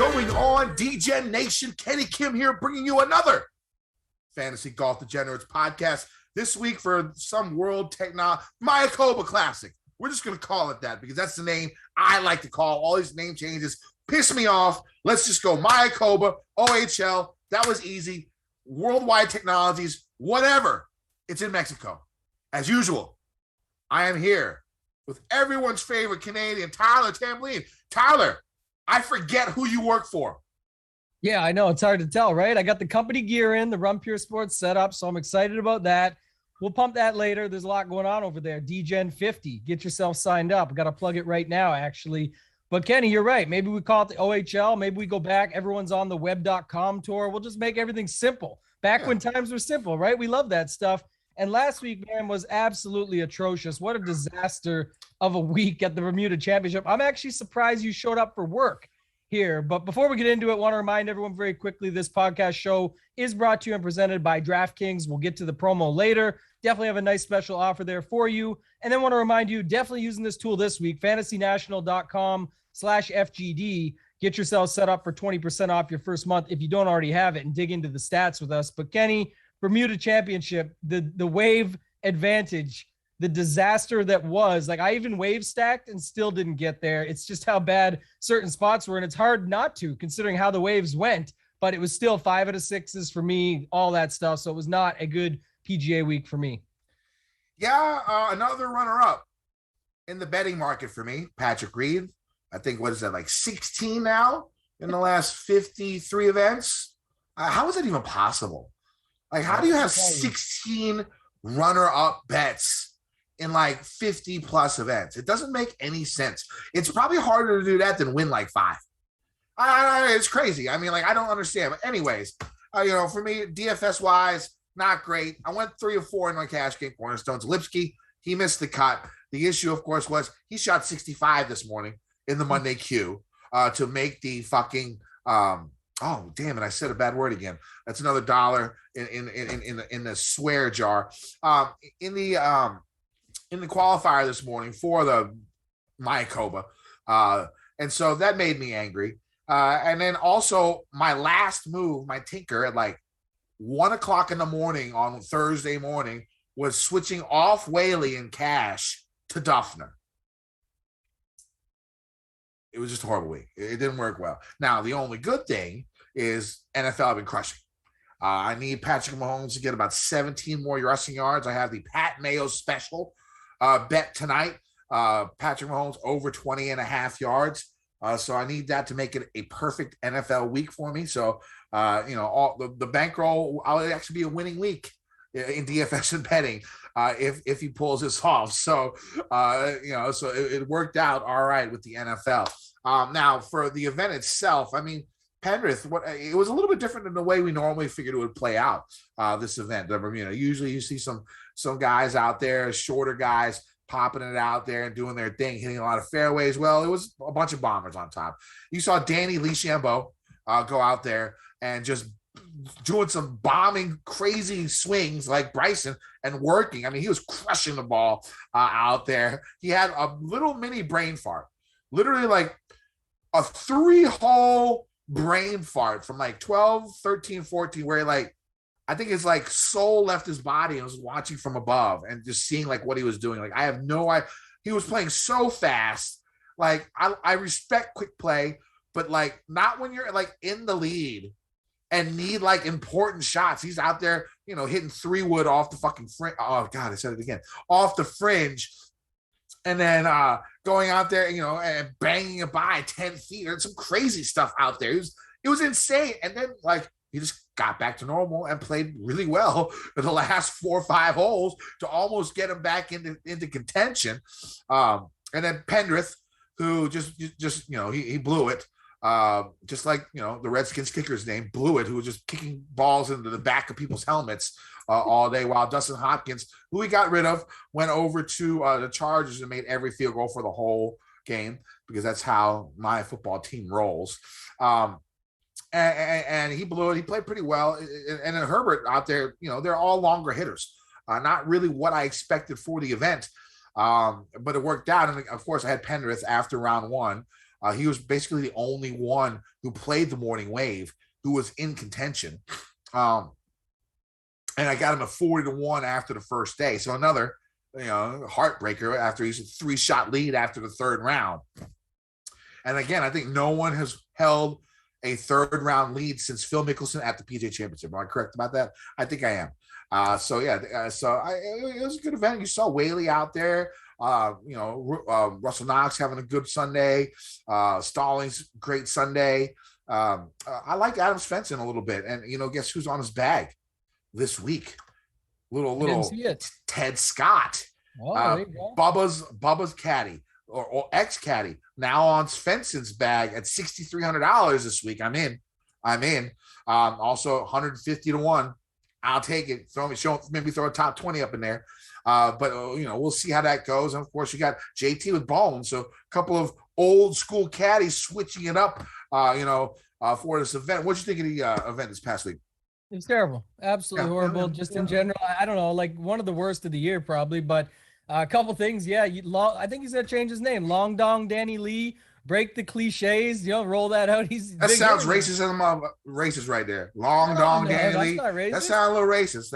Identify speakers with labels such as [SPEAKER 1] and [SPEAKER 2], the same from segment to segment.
[SPEAKER 1] going on, Degen Nation? Kenny Kim here, bringing you another Fantasy Golf Degenerates podcast. This week for some world technology, Mayakoba Classic. We're just going to call it that because that's the name I like to call. All these name changes piss me off. Let's just go Mayakoba, OHL. That was easy. Worldwide Technologies, whatever. It's in Mexico. As usual, I am here with everyone's favorite Canadian, Tyler Tamboline. Tyler, I forget who you work for.
[SPEAKER 2] Yeah, I know. It's hard to tell, right? I got the company gear in, the Run Pure Sports setup, so I'm excited about that. We'll pump that later. There's a lot going on over there. Degen 50. Get yourself signed up. I got to plug it right now, actually. But Kenny, you're right. Maybe we call it the OHL. Maybe we go back. Everyone's on the web.com tour. We'll just make everything simple. Back when times were simple, right? We love that stuff. And last week, man, was absolutely atrocious. What a disaster of a week at the Bermuda Championship. I'm actually surprised you showed up for work here. But before we get into it, I want to remind everyone very quickly, this podcast show is brought to you and presented by DraftKings. We'll get to the promo later. Definitely have a nice special offer there for you. And then want to remind you, definitely using this tool this week, fantasynational.com/FGD. Get yourself set up for 20% off your first month if you don't already have it, and dig into the stats with us. But Kenny, Bermuda Championship, the wave advantage, the disaster that was, like, I even wave stacked and still didn't get there. It's just how bad certain spots were. And it's hard not to, considering how the waves went, but it was still 5 out of 6s for me, all that stuff. So it was not a good PGA week for me.
[SPEAKER 1] Yeah. Another runner up in the betting market for me, Patrick Reed. I think, what is that, like 16 now in the last 53 events? How is that even possible? Like, how do you have 16 runner-up bets in like 50 plus events? It doesn't make any sense. It's probably harder to do that than win like 5. It's crazy. I mean, like, I don't understand. But anyways, for me, DFS wise, not great. I went 3 or 4 in my cash game. Cornerstones. Lipsky, he missed the cut. The issue, of course, was he shot 65 this morning in the Monday queue to make the fucking oh, damn it! I said a bad word again. That's another $1 in the swear jar. In the qualifier this morning for the Mayakoba, and so that made me angry. And then also my last move, my tinker at like 1:00 in the morning on Thursday morning, was switching off Whaley in cash to Duffner. It was just a horrible week. It didn't work well. Now, the only good thing is NFL have been crushing. I need Patrick Mahomes to get about 17 more rushing yards. I have the Pat Mayo special bet tonight. Patrick Mahomes over 20.5 yards. So I need that to make it a perfect NFL week for me. So, all the bankroll, I'll actually be a winning week in DFS and betting if he pulls this off. So, so it worked out all right with the NFL. Now, for the event itself, I mean, Penrith, it was a little bit different than the way we normally figured it would play out, this event. Usually you see some guys out there, shorter guys, popping it out there and doing their thing, hitting a lot of fairways. Well, it was a bunch of bombers on top. You saw Danny Lechambeau go out there and just doing some bombing, crazy swings like Bryson and working. I mean, he was crushing the ball out there. He had a little mini brain fart, literally like a 3-hole brain fart from like 12, 13, 14, where like, I think his like soul left his body and was watching from above and just seeing like what he was doing. Like, I have no idea. He was playing so fast. Like, I respect quick play, but like not when you're like in the lead and need like important shots. He's out there, hitting 3-wood off the fucking fringe. Oh God, I said it again. Off the fringe. And then going out there, and banging it by 10 feet. There's some crazy stuff out there. It was insane. And then like he just got back to normal and played really well for the last 4 or 5 holes to almost get him back into contention. And then Penrith, who just he blew it. Just like, the Redskins kicker's name, Blewett, who was just kicking balls into the back of people's helmets all day, while Dustin Hopkins, who he got rid of, went over to the Chargers and made every field goal for the whole game, because that's how my football team rolls. And he blew it. He played pretty well. And then Herbert out there, they're all longer hitters. Not really what I expected for the event, but it worked out. And of course, I had Penrith after round 1. He was basically the only one who played the morning wave who was in contention. And I got him at 40-1 after the first day. So another, heartbreaker after he's a 3-shot lead after the third round. And again, I think no one has held a third round lead since Phil Mickelson at the PGA Championship. Am I correct about that? I think I am. It was a good event. You saw Whaley out there. Russell Knox having a good Sunday. Stallings, great Sunday. I like Adam Svensson a little bit. And, guess who's on his bag this week? Little Ted Scott.
[SPEAKER 2] Oh,
[SPEAKER 1] Bubba's caddy or ex-caddy now on Svensson's bag at $6,300 this week. I'm in. Also 150-1. I'll take it. Maybe throw a top 20 up in there. We'll see how that goes. And of course, you got JT with Baldwin. So a couple of old school caddies switching it up, for this event. What'd you think of the event this past week?
[SPEAKER 2] It was terrible. Absolutely horrible. In general, I don't know, like one of the worst of the year probably, but a couple things. Yeah. I think he's going to change his name. Long Dong Danny Lee. Break the cliches, roll that out.
[SPEAKER 1] That sounds racist. Racist right there. Long Dong Danny Lee. That sounds a little racist.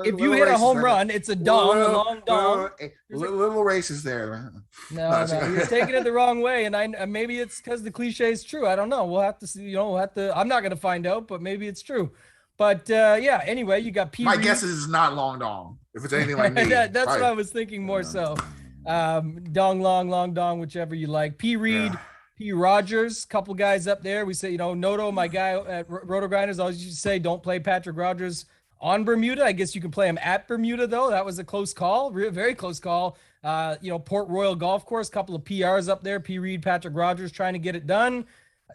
[SPEAKER 2] If you hit a home run, it's a dong, a long dong.
[SPEAKER 1] Little racist there.
[SPEAKER 2] No, you're taking it the wrong way, and maybe it's because the cliche is true. I don't know. We'll have to see. I'm not going to find out, but maybe it's true. But anyway, you got P.
[SPEAKER 1] My guess is it's not long dong. If it's anything like me,
[SPEAKER 2] that's what I was thinking more so. Dong long dong, whichever you like. P. Reed, P. Rogers, couple guys up there. We say, Noto, my guy at Roto Grinders, always used to say, don't play Patrick Rogers on Bermuda. I guess you can play him at Bermuda though. That was a close call, very close call. Port Royal Golf Course, couple of PRs up there. P. Reed, Patrick Rogers trying to get it done.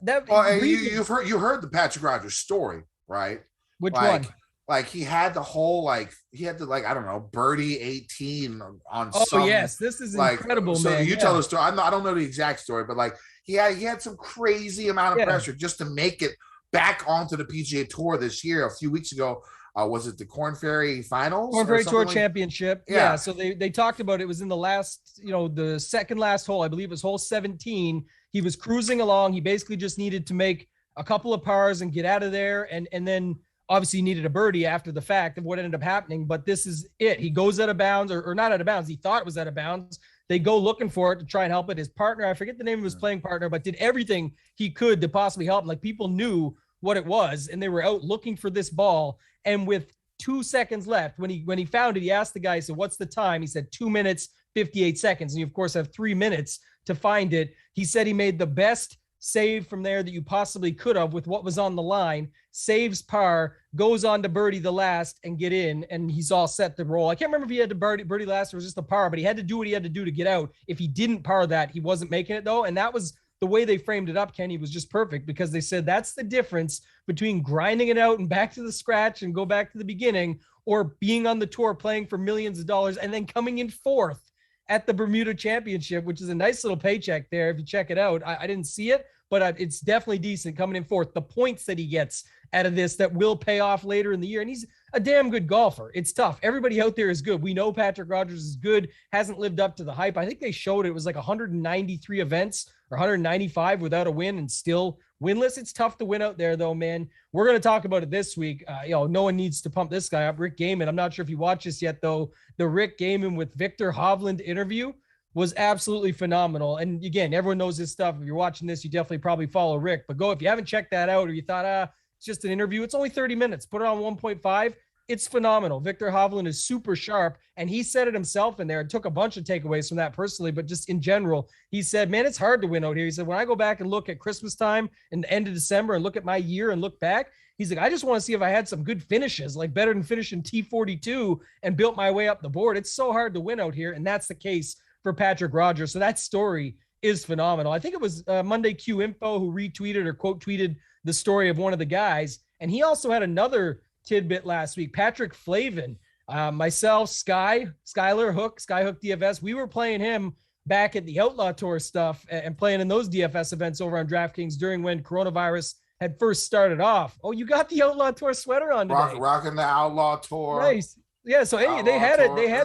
[SPEAKER 1] You heard the Patrick Rogers story, right?
[SPEAKER 2] Which one?
[SPEAKER 1] Like he had the I don't know, birdie 18 on.
[SPEAKER 2] Oh yes, this is incredible, man.
[SPEAKER 1] So you tell the story. I don't know the exact story, but he had some crazy amount of pressure just to make it back onto the PGA Tour this year. A few weeks ago, was it the Corn Ferry Finals?
[SPEAKER 2] Corn Ferry Tour Championship. Yeah. So they talked about it was in the last, the second last hole. I believe it was hole 17. He was cruising along. He basically just needed to make a couple of pars and get out of there, and then. Obviously, he needed a birdie after the fact of what ended up happening, but this is it. He goes out of bounds, or not out of bounds. He thought it was out of bounds. They go looking for it to try and help it. His partner, I forget the name of his playing partner, but did everything he could to possibly help him. Like people knew what it was, and they were out looking for this ball. And with 2 seconds left, when he found it, he asked the guy, he said, "What's the time?" He said 2 minutes, 58 seconds. And you, of course, have 3 minutes to find it. He said he made the best save from there that you possibly could have with what was on the line, saves par, goes on to birdie the last and get in, and he's all set to roll. I can't remember if he had to birdie last or was just a par, but he had to do what he had to do to get out. If he didn't par that, he wasn't making it though, and that was the way they framed it up, Kenny, was just perfect because they said that's the difference between grinding it out and back to the scratch and go back to the beginning or being on the tour playing for millions of dollars and then coming in fourth at the Bermuda Championship, which is a nice little paycheck there. If you check it out, I didn't see it, but it's definitely decent coming in fourth. The points that he gets out of this that will pay off later in the year. And he's a damn good golfer. It's tough. Everybody out there is good. We know Patrick Rogers is good, hasn't lived up to the hype. I think they showed it was like 193 events or 195 without a win and still winless. It's tough to win out there though, man. We're going to talk about it this week. No one needs to pump this guy up. Rick Gehman. I'm not sure if you watched this yet though. The Rick Gehman with Victor Hovland interview was absolutely phenomenal. And again, everyone knows this stuff. If you're watching this, you definitely probably follow Rick, but if you haven't checked that out or you thought, it's just an interview, it's only 30 minutes, put it on 1.5. It's phenomenal. Victor Hovland is super sharp, and he said it himself in there. It took a bunch of takeaways from that personally, but just in general, he said, man, it's hard to win out here. He said, when I go back and look at Christmas time and the end of December and look at my year and look back, he's like, I just want to see if I had some good finishes, like better than finishing T42 and built my way up the board. It's so hard to win out here, and that's the case for Patrick Rogers. So that story is phenomenal. I think it was Monday Q Info who retweeted or quote tweeted the story of one of the guys. And he also had another tidbit last week. Patrick Flavin, myself, Skylar Hook, Skyhook DFS, we were playing him back at the Outlaw Tour stuff and playing in those DFS events over on DraftKings during when coronavirus had first started off. Oh, you got the Outlaw Tour sweater on today.
[SPEAKER 1] Rocking the Outlaw Tour.
[SPEAKER 2] Nice. Yeah, so they had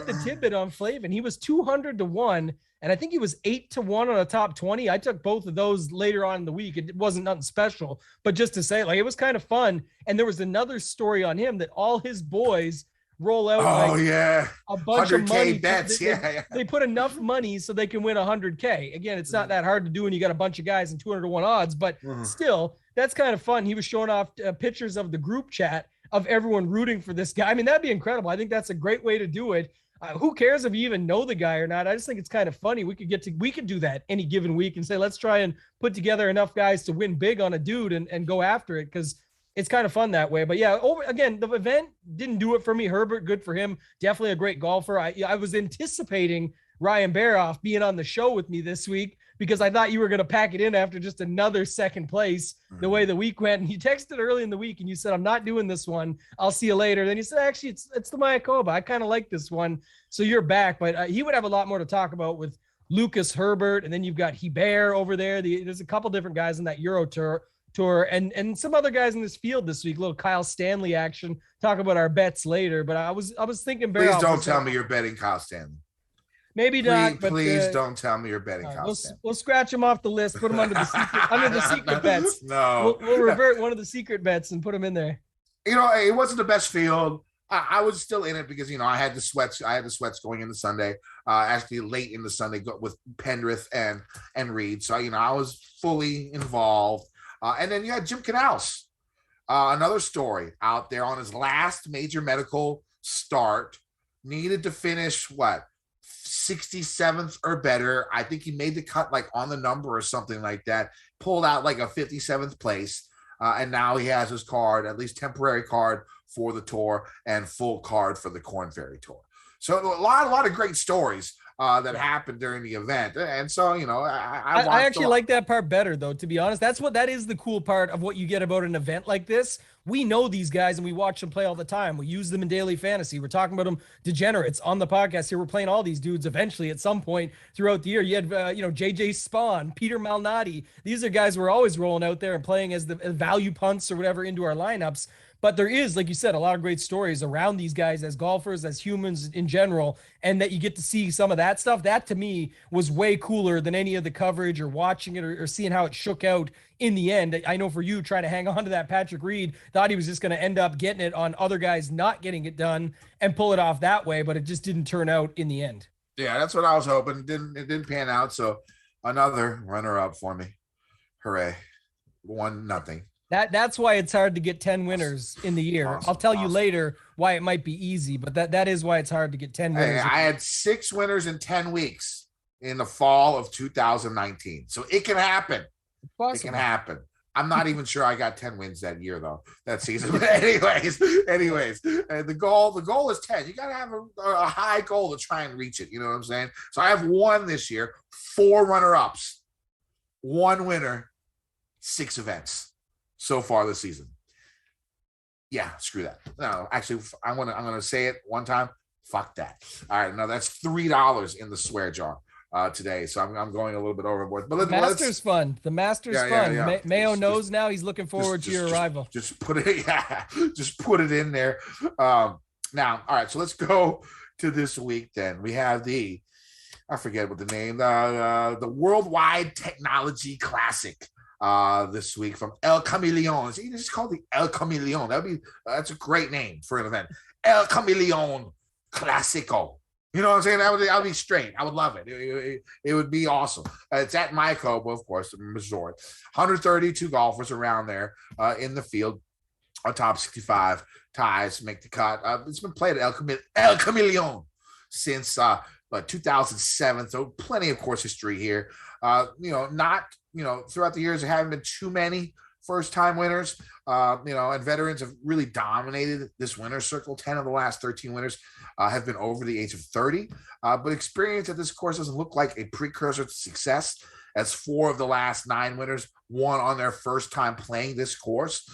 [SPEAKER 2] the tidbit on Flavin. He was 200-1, And I think he was 8-1 on a top 20. I took both of those later on in the week. It wasn't nothing special, but just to say, like, it was kind of fun. And there was another story on him that all his boys roll out a bunch of money
[SPEAKER 1] bets.
[SPEAKER 2] They put enough money so they can win 100K. Again, it's not that hard to do when you got a bunch of guys in 200-1 odds, but still, that's kind of fun. He was showing off pictures of the group chat of everyone rooting for this guy. I mean, that'd be incredible. I think that's a great way to do it. Who cares if you even know the guy or not? I just think it's kind of funny. We could do that any given week and say, let's try and put together enough guys to win big on a dude and go after it, because it's kind of fun that way. But yeah, again, the event didn't do it for me. Herbert, good for him. Definitely a great golfer. I was anticipating Ryan Baroff being on the show with me this week because I thought you were going to pack it in after just another second place the way the week went. And you texted early in the week and you said, I'm not doing this one. I'll see you later. Then you said, actually, it's the Mayakoba. I kind of like this one. So you're back. But he would have a lot more to talk about with Lucas Herbert. And then you've got Hebert over there. There's a couple different guys in that Euro tour and some other guys in this field this week. A little Kyle Stanley action. Talk about our bets later. But I was thinking,
[SPEAKER 1] please don't tell me you're betting Kyle Stanley.
[SPEAKER 2] Maybe not, but
[SPEAKER 1] please don't tell me you're betting Kyle Stanley.
[SPEAKER 2] We'll scratch him off the list. Put him under the secret bets.
[SPEAKER 1] No,
[SPEAKER 2] we'll revert one of the secret bets and put him in there.
[SPEAKER 1] It wasn't the best field. I was still in it because I had the sweats. I had the sweats going into Sunday. Actually, late in the Sunday with Pendrith and Reed. So I was fully involved. And then you had Jim Canals, another story out there on his last major medical start. Needed to finish 67th or better. I think he made the cut on the number or something like that. Pulled out a 57th place. And now he has his card, at least temporary card for the tour and full card for the Corn Ferry Tour. So a lot of great stories that happened during the event. And so, I
[SPEAKER 2] actually like that part better, though, to be honest. That is the cool part of what you get about an event like this. We know these guys and we watch them play all the time. We use them in daily fantasy. We're talking about them, Degenerates, on the podcast here. We're playing all these dudes eventually at some point throughout the year. You had, JJ Spawn, Peter Malnati. These are guys we're always rolling out there and playing as the value punts or whatever into our lineups. But there is, like you said, a lot of great stories around these guys as golfers, as humans in general, and that you get to see some of that stuff. That, to me, was way cooler than any of the coverage or watching it or seeing how it shook out in the end. I know for you, trying to hang on to that Patrick Reed, thought he was just going to end up getting it on other guys not getting it done and pull it off that way, but it just didn't turn out in the end.
[SPEAKER 1] Yeah, that's what I was hoping. It didn't pan out, so another runner-up for me. Hooray. 1-0.
[SPEAKER 2] That's why it's hard to get 10 winners in the year.
[SPEAKER 1] Awesome,
[SPEAKER 2] I'll tell you later why it might be easy, but that is why it's hard to get 10 winners.
[SPEAKER 1] I had 6 winners in 10 weeks in the fall of 2019. So it can happen. It can happen. I'm not even sure I got 10 wins that year, though, that season. But anyways, the goal is 10. You got to have a high goal to try and reach it. You know what I'm saying? So I have 1 this year, 4 runner-ups, 1 winner, 6 events so far this season. Yeah, screw that. No, actually, I'm gonna say it one time. Fuck that. All right, no, that's $3 in the swear jar today. So I'm going a little bit overboard. But
[SPEAKER 2] the Masters fun. The Masters fun. Yeah. Mayo knows now. He's looking forward to your arrival.
[SPEAKER 1] Just put it. Yeah, just put it in there. Now, all right. So let's go to this week. Then we have I forget what the name. The Worldwide Technology Classic. This week from El Camaleon. So you just call the El Camaleon. That's a great name for an event. El Camaleon Classico. You know what I'm saying? That would be straight. I would love it. It would be awesome. It's at Mayakoba, of course, Missouri. 132 golfers around there in the field. Our top 65 ties make the cut. It's been played at El Camaleon since 2007. So plenty of course history here. Throughout the years, there haven't been too many first-time winners, and veterans have really dominated this winner's circle. 10 of the last 13 winners have been over the age of 30, but experience at this course doesn't look like a precursor to success, as 4 of the last 9 winners won on their first time playing this course.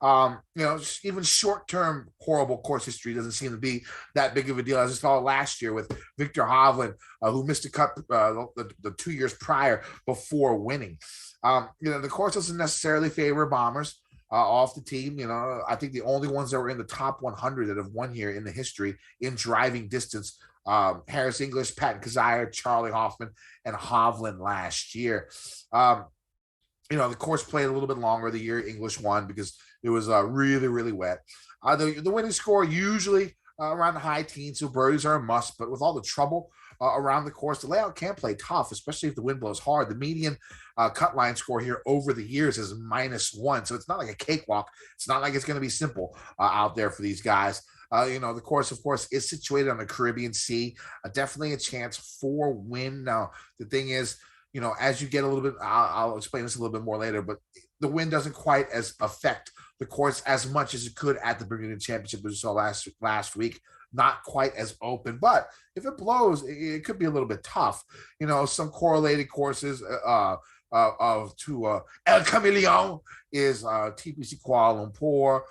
[SPEAKER 1] Even short-term horrible course history doesn't seem to be that big of a deal. As I saw last year with Victor Hovland, who missed a cut the 2 years prior before winning. The course doesn't necessarily favor bombers off the team. I think the only ones that were in the top 100 that have won here in the history in driving distance Harris English, Patton Kazire, Charlie Hoffman, and Hovland last year. The course played a little bit longer the year English won because it was really, really wet. The winning score usually around the high teens, so birdies are a must, but with all the trouble around the course, the layout can play tough, especially if the wind blows hard. The median cut line score here over the years is -1, so it's not like a cakewalk. It's not like it's going to be simple out there for these guys. The course, of course, is situated on the Caribbean Sea. Definitely a chance for wind. Now, the thing is, as you get a little bit, I'll explain this a little bit more later, but the wind doesn't quite as affect the course as much as it could at the Bermuda Championship, which we saw last week. Not quite as open, but if it blows, it could be a little bit tough. Some correlated courses to El Camaleon is TPC Kuala Lumpur,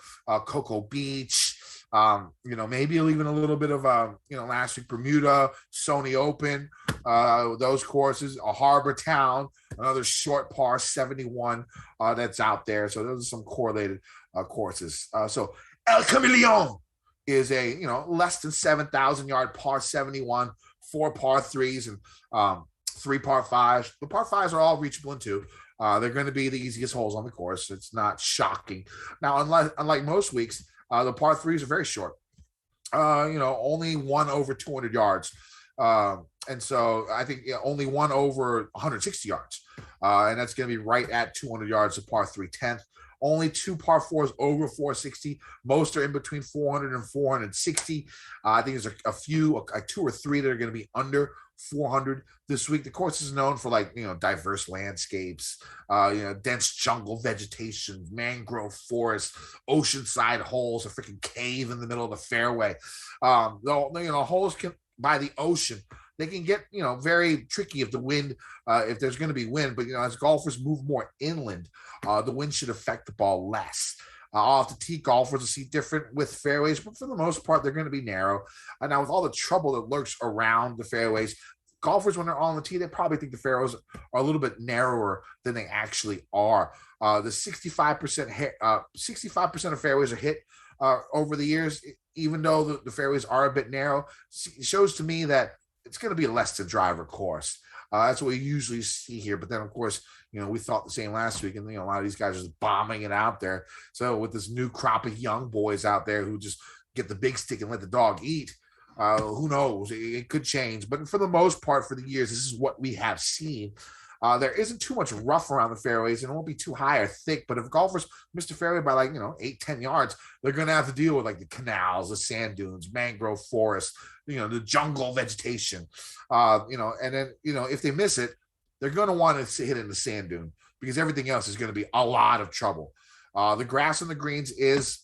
[SPEAKER 1] Cocoa Beach. Maybe even a little bit of last week Bermuda, Sony Open, those courses, a harbor town, another short par 71 that's out there. So those are some correlated courses. So El Camaleon is a less than 7,000 yard par 71, 4 par 3s and 3 par 5s. The par 5s are all reachable in 2. They're going to be the easiest holes on the course. It's not shocking. Now, unlike most weeks, the par 3s are very short. Only one over 200 yards. And so I think only one over 160 yards. And that's going to be right at 200 yards of par 3/10. Only 2 par 4s over 460. Most are in between 400 and 460. I think there's a few, 2 or 3 that are going to be under 400 this week. The course is known for diverse landscapes, dense jungle vegetation, mangrove forest, oceanside holes, a freaking cave in the middle of the fairway. Holes by the ocean, they can get very tricky if the wind, if there's going to be wind. But as golfers move more inland, the wind should affect the ball less. Off the tee, golfers will see different with fairways, but for the most part, they're going to be narrow. And now with all the trouble that lurks around the fairways, golfers, when they're on the tee, they probably think the fairways are a little bit narrower than they actually are. The 65% of fairways are hit over the years, even though the fairways are a bit narrow. It shows to me that it's going to be a less than driver course. That's what we usually see here. But then, of course, we thought the same last week, and a lot of these guys are just bombing it out there. So with this new crop of young boys out there who just get the big stick and let the dog eat, who knows? It could change. But for the most part, for the years, this is what we have seen. There isn't too much rough around the fairways, and it won't be too high or thick. But if golfers miss the fairway by 8-10 yards, they're going to have to deal with the canals, the sand dunes, mangrove forest, the jungle vegetation. And then if they miss it, they're going to want to hit in the sand dune because everything else is going to be a lot of trouble. The grass on the greens is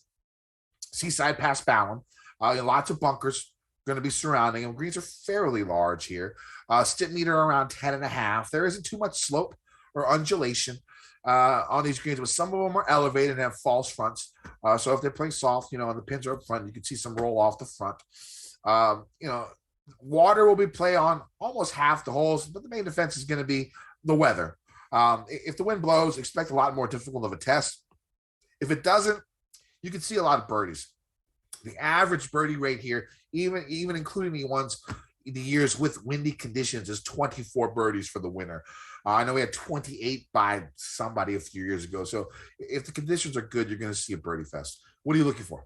[SPEAKER 1] seaside past Ballon. Lots of bunkers going to be surrounding them. Greens are fairly large here. Stint meter around 10.5. There isn't too much slope or undulation on these greens, but some of them are elevated and have false fronts. So if they're playing soft, and the pins are up front, you can see some roll off the front. Water will be play on almost half the holes, but the main defense is going to be the weather. If the wind blows, expect a lot more difficult of a test. If it doesn't, you can see a lot of birdies. The average birdie rate here, even including the years with windy conditions, is 24 birdies for the winner. I know we had 28 by somebody a few years ago. So if the conditions are good, you're going to see a birdie fest. What are you looking for?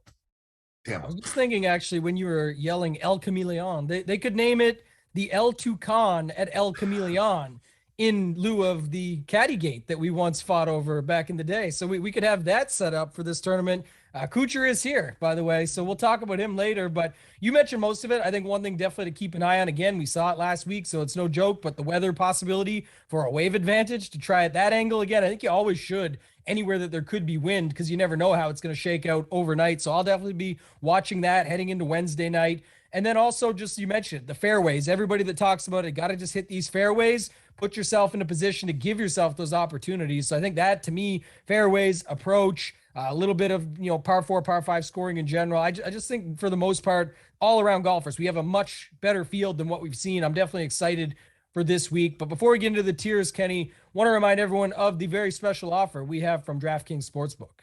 [SPEAKER 2] I was just thinking, actually, when you were yelling El Camaleon, they could name it the El Toucan at El Camaleon in lieu of the caddy gate that we once fought over back in the day. So we could have that set up for this tournament. Kuchar is here, by the way, so we'll talk about him later. But you mentioned most of it. I think one thing definitely to keep an eye on, again, we saw it last week, so it's no joke, but the weather possibility for a wave advantage to try at that angle again. I think you always should anywhere that there could be wind because you never know how it's going to shake out overnight. So I'll definitely be watching that heading into Wednesday night. And then also, just you mentioned the fairways. Everybody that talks about it, got to just hit these fairways, put yourself in a position to give yourself those opportunities. So I think that, to me, fairways, approach, a little bit of, par 4, par 5 scoring in general. I just think for the most part, all around golfers, we have a much better field than what we've seen. I'm definitely excited for this week. But before we get into the tiers, Kenny, want to remind everyone of the very special offer we have from DraftKings Sportsbook.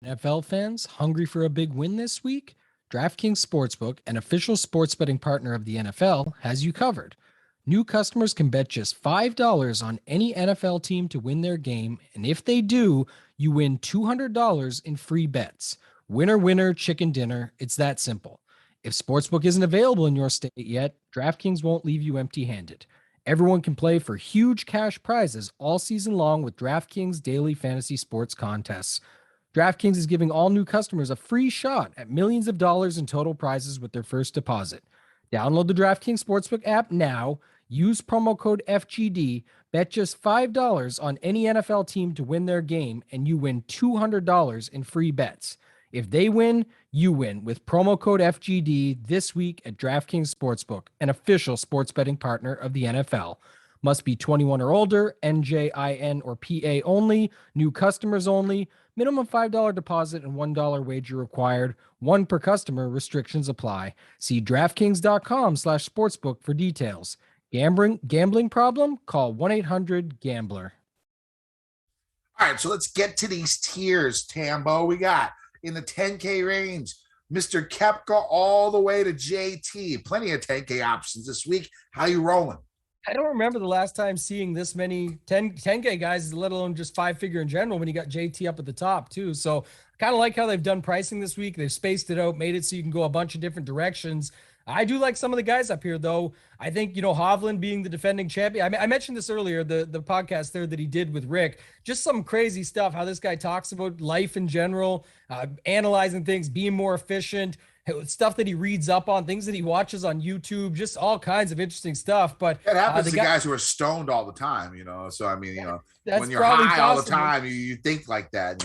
[SPEAKER 2] NFL fans hungry for a big win this week? DraftKings Sportsbook, an official sports betting partner of the NFL, has you covered. New customers can bet just $5 on any NFL team to win their game, and if they do, you win $200 in free bets. Winner, winner, chicken dinner. It's that simple. If Sportsbook isn't available in your state yet, DraftKings won't leave you empty-handed. Everyone can play for huge cash prizes all season long with DraftKings daily fantasy sports contests. DraftKings is giving all new customers a free shot at millions of dollars in total prizes with their first deposit. Download the DraftKings Sportsbook app now, use promo code FGD, bet just $5 on any NFL team to win their game, and you win $200 in free bets. If they win, you win with promo code FGD this week at DraftKings Sportsbook, an official sports betting partner of the NFL. Must be 21 or older, NJIN or PA only, new customers only, minimum $5 deposit and $1 wager required, one per customer, restrictions apply. See DraftKings.com/sportsbook for details. Gambling problem? Call 1-800-GAMBLER.
[SPEAKER 1] All right, so let's get to these tiers, Tambo. We got in the 10K range, Mr. Kepka all the way to JT. Plenty of 10K options this week. How you rolling?
[SPEAKER 2] I don't remember the last time seeing this many 10K guys, let alone just five-figure in general, when you got JT up at the top too. So I kind of like how they've done pricing this week. They've spaced it out, made it so you can go a bunch of different directions. I do like some of the guys up here, though. I think, Hovland being the defending champion. I mentioned this earlier, the podcast there that he did with Rick. Just some crazy stuff, how this guy talks about life in general, analyzing things, being more efficient, stuff that he reads up on, things that he watches on YouTube, just all kinds of interesting stuff. But
[SPEAKER 1] it happens to guys who are stoned all the time, So, I mean, when you're high possible all the time, you think like that,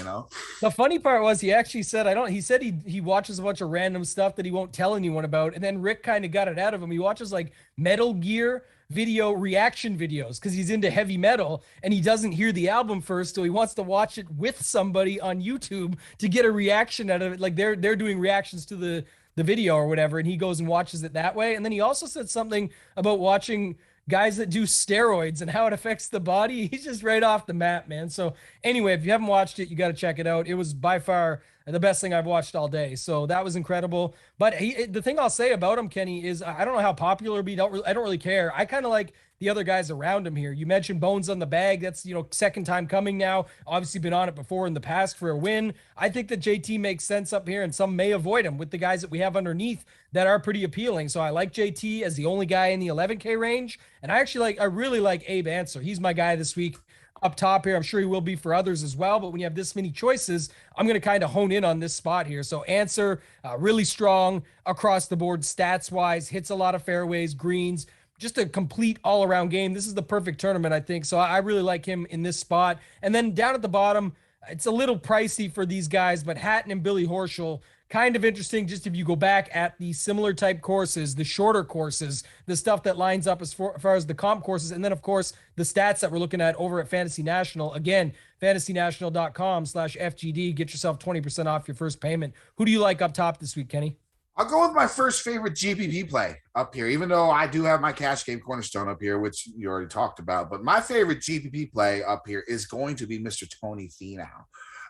[SPEAKER 2] The funny part was he actually said, he said he watches a bunch of random stuff that he won't tell anyone about. And then Rick kind of got it out of him. He watches like Metal Gear video reaction videos because he's into heavy metal and he doesn't hear the album first, so he wants to watch it with somebody on YouTube to get a reaction out of it. Like they're doing reactions to the video or whatever, and he goes and watches it that way. And then he also said something about watching guys that do steroids and how it affects the body. He's just right off the map, man. So anyway, if you haven't watched it, you got to check it out. It was by far the best thing I've watched all day. So that was incredible. But the thing I'll say about him, Kenny, is I don't know how popular he. I don't really care. I kind of like the other guys around him here. You mentioned Bones on the Bag. That's, second time coming now. Obviously been on it before in the past for a win. I think that JT makes sense up here, and some may avoid him with the guys that we have underneath that are pretty appealing. So I like JT as the only guy in the 11K range. And I really like Abe Answer. He's my guy this week up top here. I'm sure he will be for others as well. But when you have this many choices, I'm going to kind of hone in on this spot here. So Answer, really strong across the board stats wise, hits a lot of fairways, greens, just a complete all-around game. This is the perfect tournament, I think. So I really like him in this spot. And then down at the bottom, it's a little pricey for these guys, but Hatton and Billy Horschel, kind of interesting. Just if you go back at the similar type courses, the shorter courses, the stuff that lines up as far as the comp courses. And then, of course, the stats that we're looking at over at Fantasy National. Again, fantasynational.com/FGD. Get yourself 20% off your first payment. Who do you like up top this week, Kenny?
[SPEAKER 1] I'll go with my first favorite GPP play up here, even though I do have my cash game cornerstone up here, which you already talked about. But my favorite GPP play up here is going to be Mr. Tony Finau.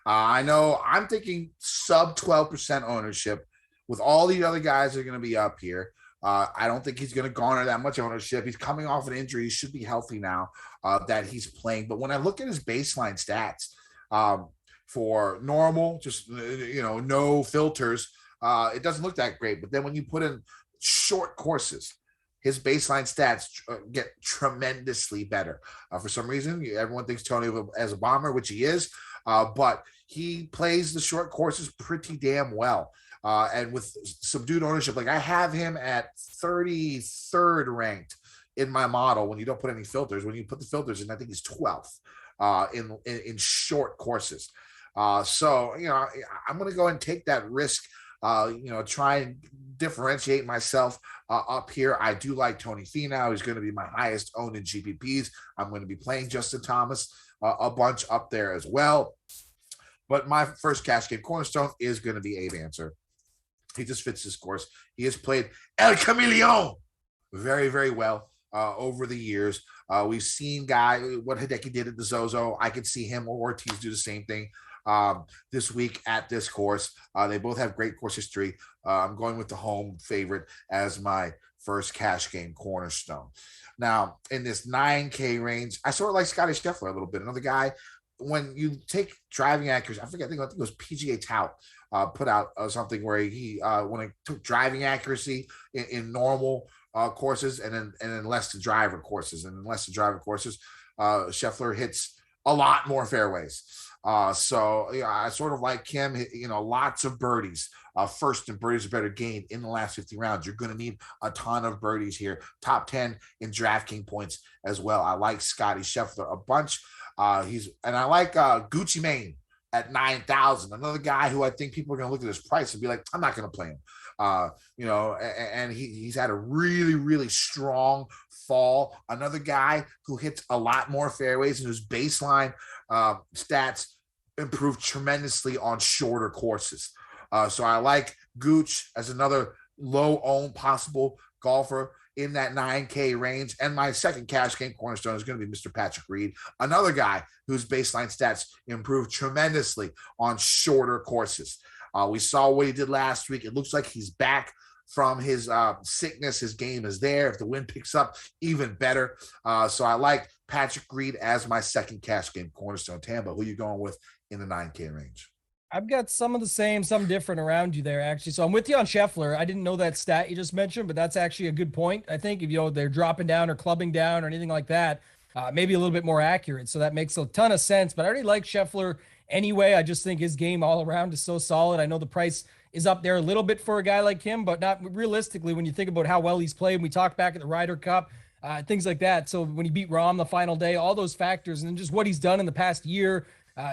[SPEAKER 1] I know I'm thinking sub 12% ownership with all the other guys that are going to be up here. I don't think he's going to garner that much ownership. He's coming off an injury. He should be healthy now that he's playing. But when I look at his baseline stats for normal, just, no filters, it doesn't look that great. But then when you put in short courses, his baseline stats get tremendously better. For some reason, everyone thinks Tony as a bomber, which he is, but he plays the short courses pretty damn well. And with subdued ownership, like I have him at 33rd ranked in my model when you don't put any filters. When you put the filters in, I think he's 12th in short courses. So, I'm going to go and take that risk, try and differentiate myself up here. I do like Tony Finau. He's going to be my highest owned in GPPs. I'm going to be playing Justin Thomas a bunch up there as well. But my first cash game cornerstone is going to be Abe Answer. He just fits this course. He has played El Camaleon very, very well over the years. We've seen what Hideki did at the Zozo. I could see him or Ortiz do the same thing this week at this course. They both have great course history. I'm going with the home favorite as my first cash game cornerstone. Now, in this 9K range, I sort of like Scotty Scheffler a little bit. Another guy, when you take driving accuracy, I think it was PGA Tout put out something where he when it took driving accuracy in normal courses and then less to driver courses, Scheffler hits a lot more fairways. So I sort of like him, lots of birdies. First and birdies are better gained in the last 50 rounds. You're going to need a ton of birdies here. Top 10 in DraftKings points as well. I like Scotty Scheffler a bunch. I like Gucci Mane at 9,000. Another guy who I think people are going to look at his price and be like, I'm not going to play him. And he's had a really, really strong fall. Another guy who hits a lot more fairways and whose baseline stats improve tremendously on shorter courses. So I like Gooch as another low-owned possible golfer in that 9K range. And my second cash game cornerstone is going to be Mr. Patrick Reed, another guy whose baseline stats improve tremendously on shorter courses. We saw what he did last week. It looks like he's back from his sickness. His game is there. If the wind picks up, even better. So I like Patrick Reed as my second cash game cornerstone. Tambo, who are you going with in the 9K range?
[SPEAKER 2] I've got some of the same, some different around you there, actually. So I'm with you on Scheffler. I didn't know that stat you just mentioned, but that's actually a good point. I think if they're dropping down or clubbing down or anything like that, maybe a little bit more accurate. So that makes a ton of sense. But I already like Scheffler anyway. I just think his game all around is so solid. I know the price is up there a little bit for a guy like him, but not realistically when you think about how well he's played. We talked back at the Ryder Cup, things like that. So when he beat Rahm the final day, all those factors, and then just what he's done in the past year,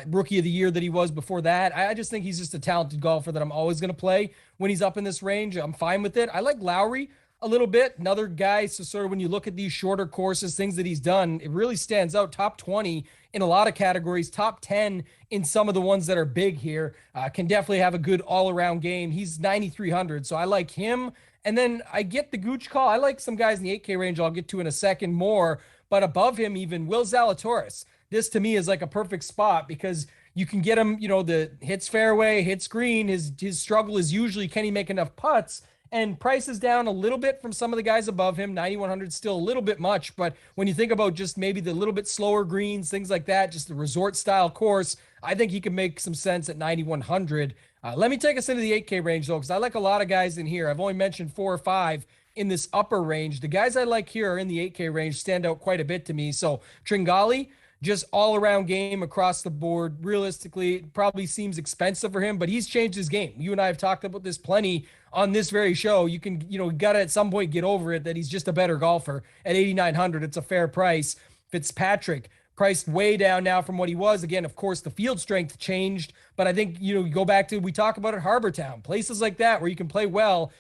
[SPEAKER 2] rookie of the year that he was before that. I just think he's just a talented golfer that I'm always going to play when he's up in this range. I'm fine with it. I like Lowry a little bit. Another guy. So sort of when you look at these shorter courses, things that he's done, it really stands out. Top 20 in a lot of categories, top 10 in some of the ones that are big here. Can definitely have a good all-around game. He's 9,300. So I like him. And then I get the Gooch call. I like some guys in the 8K range I'll get to in a second more, but above him even Will Zalatoris. This to me is like a perfect spot because you can get him, the hits fairway, hits green. His struggle is usually, can he make enough putts? And price is down a little bit from some of the guys above him. 9,100 still a little bit much, but when you think about just maybe the little bit slower greens, things like that, just the resort style course, I think he can make some sense at 9,100. Let me take us into the 8K range though, because I like a lot of guys in here. I've only mentioned 4 or 5 in this upper range. The guys I like here are in the 8K range, stand out quite a bit to me. So Tringali, just all-around game across the board. Realistically, it probably seems expensive for him, but he's changed his game. You and I have talked about this plenty on this very show. You can, got to at some point get over it that he's just a better golfer. At 8,900, it's a fair price. Fitzpatrick, priced way down now from what he was. Again, of course, the field strength changed, but I think, you go back to, we talk about it, Harbor Town, places like that where you can play well.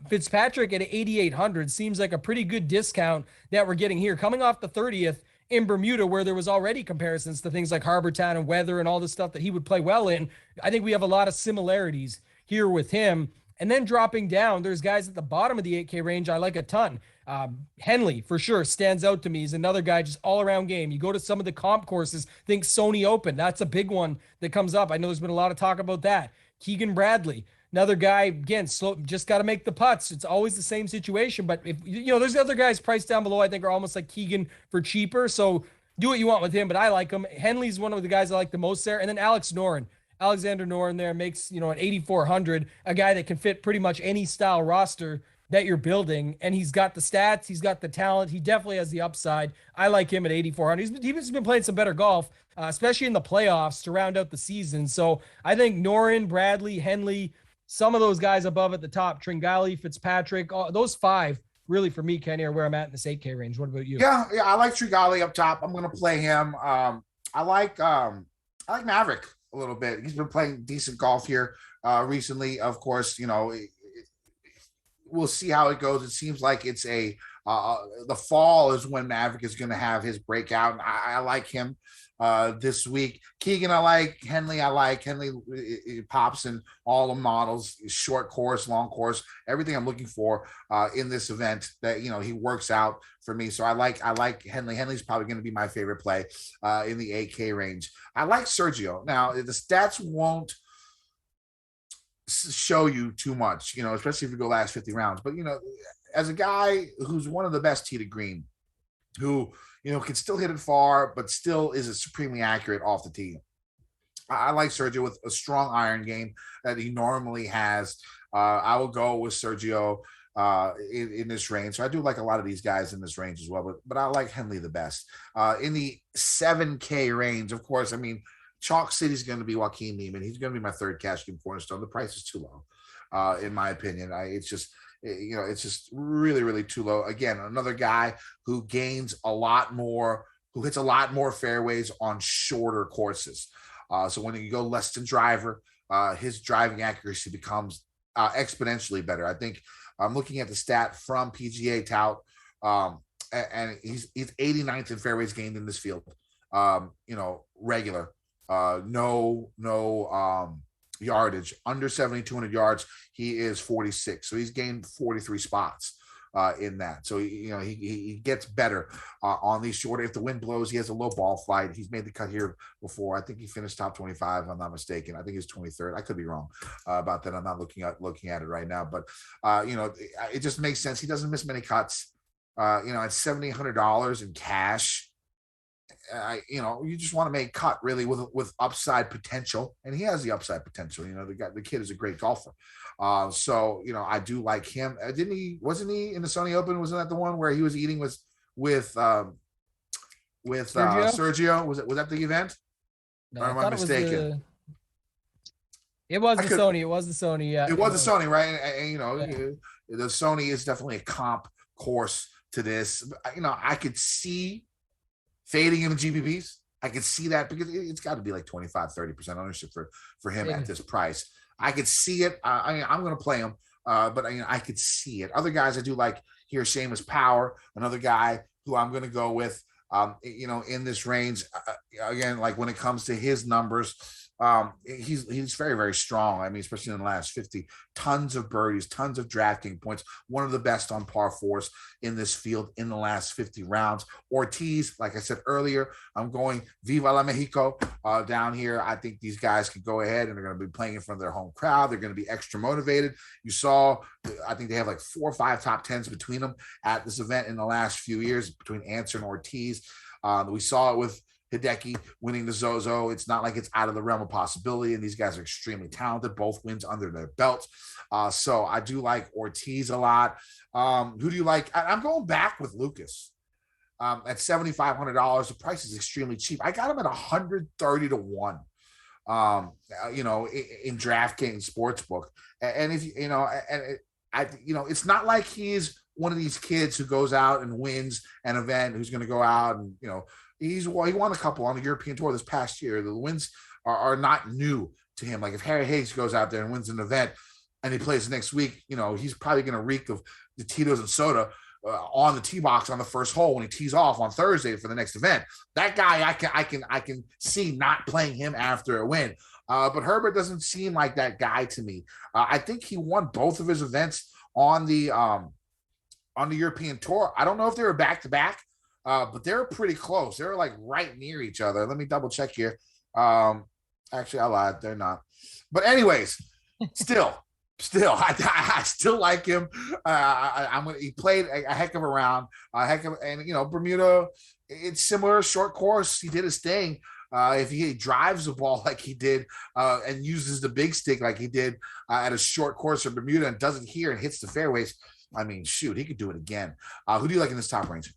[SPEAKER 2] Fitzpatrick at 8,800 seems like a pretty good discount that we're getting here. Coming off the 30th, in Bermuda, where there was already comparisons to things like Harbor Town and weather and all the stuff that he would play well in. I think we have a lot of similarities here with him. And then dropping down, there's guys at the bottom of the 8K range I like a ton. Henley, for sure, stands out to me. He's another guy, just all-around game. You go to some of the comp courses, think Sony Open. That's a big one that comes up. I know there's been a lot of talk about that. Keegan Bradley, another guy, again, slow, just got to make the putts. It's always the same situation. But if there's other guys priced down below, I think are almost like Keegan for cheaper. So do what you want with him, but I like him. Henley's one of the guys I like the most there. And then Alexander Noren there makes, at 8,400, a guy that can fit pretty much any style roster that you're building. And he's got the stats. He's got the talent. He definitely has the upside. I like him at 8,400. He's been playing some better golf, especially in the playoffs to round out the season. So I think Noren, Bradley, Henley, some of those guys above at the top, Tringali, Fitzpatrick, those 5 really for me, Kenny, are where I'm at in this 8K range. What about you?
[SPEAKER 1] Yeah, I like Tringali up top. I'm going to play him. I like Maverick a little bit. He's been playing decent golf here recently. Of course, we'll see how it goes. It seems like it's the fall is when Maverick is going to have his breakout. And I like him this week. Keegan, I like. Henley, I like. Henley it pops in all the models, short course, long course, everything I'm looking for in this event that, he works out for me. So I like Henley. Henley's probably going to be my favorite play in the 8K range. I like Sergio. Now, the stats won't show you too much, especially if you go last 50 rounds. But, as a guy who's one of the best tee to green, who, can still hit it far, but still is supremely accurate off the tee. I like Sergio with a strong iron game that he normally has. I will go with Sergio in this range. So I do like a lot of these guys in this range as well, but I like Henley the best. In the 7K range, of course, Chalk City is going to be Joaquin Neiman. He's going to be my third cash game cornerstone. The price is too low, in my opinion. It's just really, really too low. Again, another guy who gains a lot more, who hits a lot more fairways on shorter courses. So when you go less than driver, his driving accuracy becomes exponentially better. I think I'm looking at the stat from PGA Tout, and he's 89th in fairways gained in this field. Regular. No yardage under 7,200 yards. He is 46, so he's gained 43 spots in that. So he gets better on these shorter. If the wind blows, he has a low ball flight. He's made the cut here before. I think he finished top 25. If I'm not mistaken. I think he's 23rd. I could be wrong about that. I'm not looking at it right now, but it just makes sense. He doesn't miss many cuts. At $7,800 in cash. You just want to make cut really with upside potential, and he has the upside potential. The kid is a great golfer. So I do like him. Wasn't he in the Sony Open? Wasn't that the one where he was eating with Sergio? Was that the event?
[SPEAKER 2] No,
[SPEAKER 1] or am I mistaken?
[SPEAKER 2] It was the Sony. It was the Sony. Yeah,
[SPEAKER 1] it was the Sony, right? And the Sony is definitely a comp course to this. I could see fading in the GPPs. I could see that because it's got to be like 25-30% ownership for him at this price. I could see it. I'm going to play him, but I could see it. Other guys I do like here, Seamus Power, another guy who I'm going to go with, in this range. Again, like when it comes to his numbers, he's very, very strong. Especially in the last 50, tons of birdies, tons of DraftKings points, one of the best on par fours in this field in the last 50 rounds. Ortiz, like I said earlier, I'm going Viva la Mexico down here. I think these guys can go ahead and they're going to be playing in front of their home crowd. They're going to be extra motivated. You saw, I think they have like 4 or 5 top 10s between them at this event in the last few years between Answer and Ortiz. We saw it with Hideki winning the Zozo. It's not like it's out of the realm of possibility, and these guys are extremely talented, both wins under their belt. So I do like Ortiz a lot. Who do you like? I'm going back with Lucas at $7,500. The price is extremely cheap. I got him at 130 to 1. In DraftKings Sportsbook. And if it's not like he's one of these kids who goes out and wins an event, who's going to go out and, he won a couple on the European Tour this past year. The wins are not new to him. Like if Harry Hayes goes out there and wins an event and he plays next week, he's probably going to reek of the Tito's and soda on the tee box on the first hole when he tees off on Thursday for the next event. That guy, I can see not playing him after a win. But Herbert doesn't seem like that guy to me. I think he won both of his events on the European Tour. I don't know if they were back-to-back. But they're pretty close. They're like right near each other. Let me double check here. Actually, I lied. They're not. But anyways, still, I still like him. He played a heck of a round. Bermuda, it's similar, short course. He did his thing. If he drives the ball like he did and uses the big stick like he did at a short course of Bermuda and doesn't hear and hits the fairways, he could do it again. Who do you like in this top range?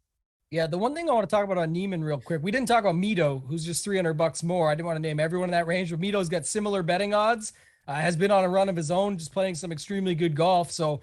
[SPEAKER 2] Yeah, the one thing I want to talk about on Neiman real quick, we didn't talk about Mito, who's just $300 more. I didn't want to name everyone in that range, but Mito's got similar betting odds, has been on a run of his own, just playing some extremely good golf. So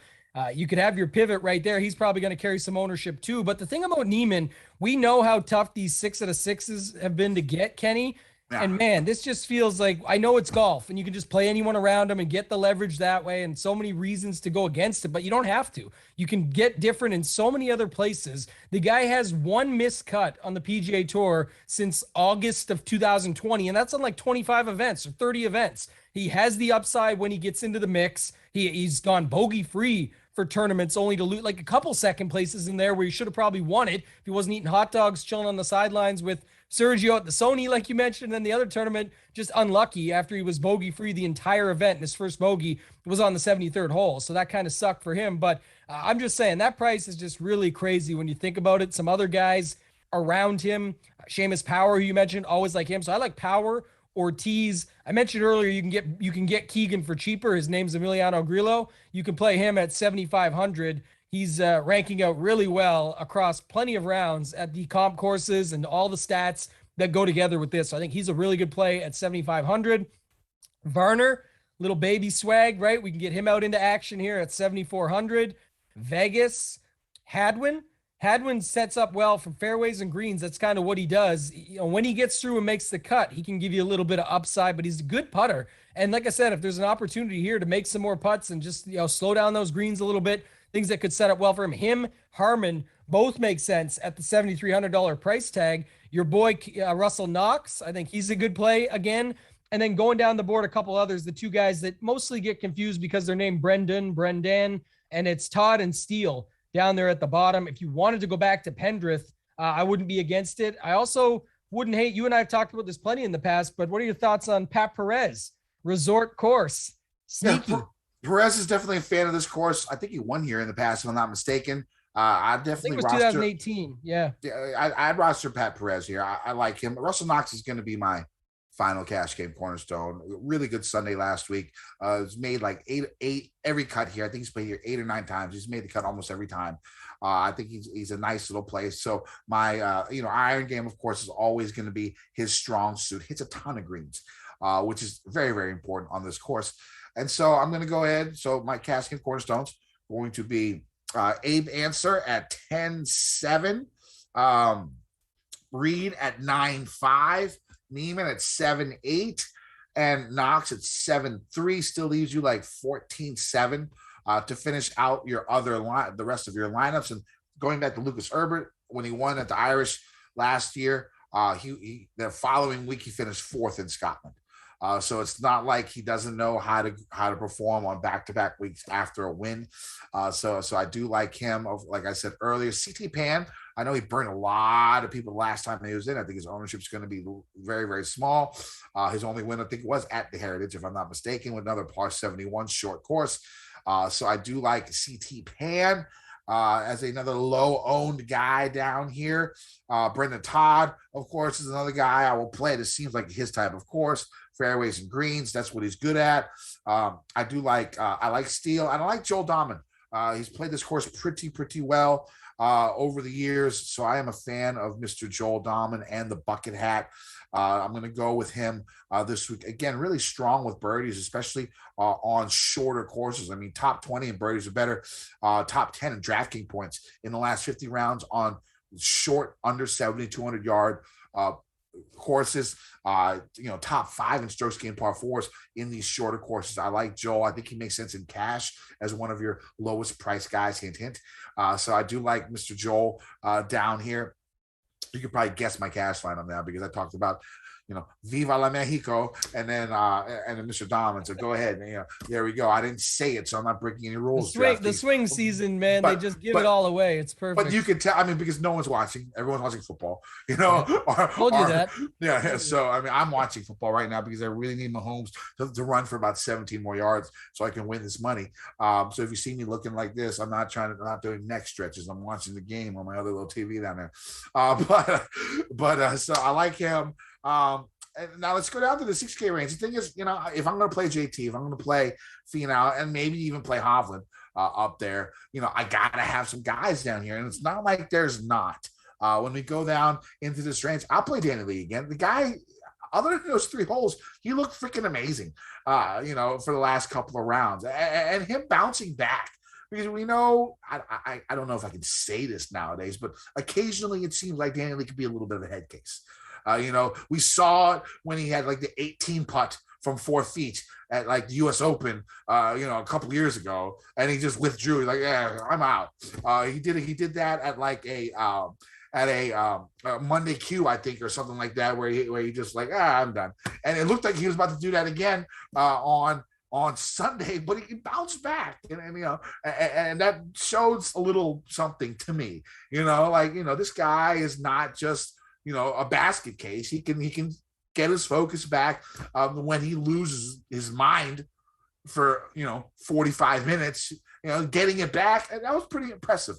[SPEAKER 2] you could have your pivot right there. He's probably going to carry some ownership too. But the thing about Neiman, we know how tough these 6 out of 6s have been to get, Kenny.
[SPEAKER 1] Yeah.
[SPEAKER 2] And man, this just feels like, I know it's golf and you can just play anyone around him and get the leverage that way, and so many reasons to go against it, but you don't have to. You can get different in so many other places. The guy has one missed cut on the PGA Tour since August of 2020, and that's on like 25 events or 30 events. He has the upside when he gets into the mix. He's gone bogey free for tournaments, only to lose like a couple second places in there where he should have probably won it if he wasn't eating hot dogs, chilling on the sidelines with Sergio at the Sony, like you mentioned. And then the other tournament, just unlucky after he was bogey free the entire event. And his first bogey was on the 73rd hole. So that kind of sucked for him. But I'm just saying that price is just really crazy when you think about it. Some other guys around him, Seamus Power, who you mentioned, always like him. So I like Power. Ortiz. I mentioned earlier you can get Keegan for cheaper. His name's Emiliano Grillo. You can play him at 7,500. He's ranking out really well across plenty of rounds at the comp courses and all the stats that go together with this. So I think he's a really good play at 7,500. Varner, little baby swag, right? We can get him out into action here at 7,400. Vegas, Hadwin. Hadwin sets up well from fairways and greens. That's kind of what he does. You know, when he gets through and makes the cut, he can give you a little bit of upside, but he's a good putter. And like I said, if there's an opportunity here to make some more putts and just, slow down those greens a little bit, things that could set up well for him, Harmon, both make sense at the $7,300 price tag. Your boy, Russell Knox, I think he's a good play again. And then going down the board, a couple others, the two guys that mostly get confused because they're named Brendan, and it's Todd and Steele down there at the bottom. If you wanted to go back to Pendrith, I wouldn't be against it. I also wouldn't hate, you and I have talked about this plenty in the past, but what are your thoughts on Pat Perez? Resort course. Sneaky.
[SPEAKER 1] Yeah, Perez is definitely a fan of this course. I think he won here in the past, if I'm not mistaken. I
[SPEAKER 2] think it was 2018. Yeah.
[SPEAKER 1] I'd roster Pat Perez here. I like him. Russell Knox is going to be my final cash game cornerstone. Really good Sunday last week. He's made like eight every cut here. I think he's played here 8 or 9 times. He's made the cut almost every time. I think he's a nice little place. So my iron game, of course, is always going to be his strong suit. Hits a ton of greens, which is very, very important on this course. And so I'm going to go ahead. So my cash game cornerstones going to be Abe Answer at 10-7, Reed at 9-5, Neiman at 7-8, and Knox at 7-3. Still leaves you like 14-7 to finish out your other line, the rest of your lineups. And going back to Lucas Herbert, when he won at the Irish last year, he the following week he finished 4th in Scotland. So it's not like he doesn't know how to perform on back-to-back weeks after a win. So I do like him. Like I said earlier, CT Pan, I know he burned a lot of people last time he was in. I think his ownership is going to be very, very small. His only win, I think, was at the Heritage, if I'm not mistaken, with another par 71 short course. So I do like CT Pan as another low-owned guy down here. Brendan Todd, of course, is another guy I will play. This seems like his type of course. Fairways and greens, that's what he's good at. I like Steele, and I like Joel Dahman. He's played this course pretty well over the years, so I am a fan of Mr. Joel Dahman and the bucket hat. I'm going to go with him this week. Again, really strong with birdies, especially on shorter courses. I mean, top 20 in birdies are better. Top 10 in DraftKings points in the last 50 rounds on short, under 7,200 yard courses. Top 5 in strokes gained par 4s in these shorter courses. I like Joel. I think he makes sense in cash as one of your lowest price guys. Hint. So I do like Mr. Joel down here. You could probably guess my cash line on that because I talked about, Viva la Mexico, and then Mr. Dahman. So go ahead. And, there we go. I didn't say it, so I'm not breaking any rules.
[SPEAKER 2] The swing season, man, they just give it all away. It's perfect.
[SPEAKER 1] But you can tell, because no one's watching. Everyone's watching football,
[SPEAKER 2] Told you that.
[SPEAKER 1] Yeah. So, I'm watching football right now because I really need Mahomes to run for about 17 more yards so I can win this money. So if you see me looking like this, I'm not doing neck stretches. I'm watching the game on my other little TV down there. So I like him. And now let's go down to the 6K range. The thing is, if I'm going to play JT, if I'm going to play Finau, and maybe even play Hovland up there, I got to have some guys down here. And it's not like there's not. When we go down into this range, I'll play Danny Lee again. The guy, other than those 3 holes, he looked freaking amazing, for the last couple of rounds. And him bouncing back. Because we know, I don't know if I can say this nowadays, but occasionally it seems like Danny Lee could be a little bit of a head case. We saw it when he had like the 18 putt from 4 feet at like the U.S. Open, a couple of years ago, and he just withdrew. He's like, yeah, I'm out. He did that at like a Monday Q, I think, or something like that, where he just like, I'm done. And it looked like he was about to do that again on Sunday, but he bounced back, and that shows a little something to me. This guy is not just a basket case. He can get his focus back when he loses his mind for 45 minutes. Getting it back, and that was pretty impressive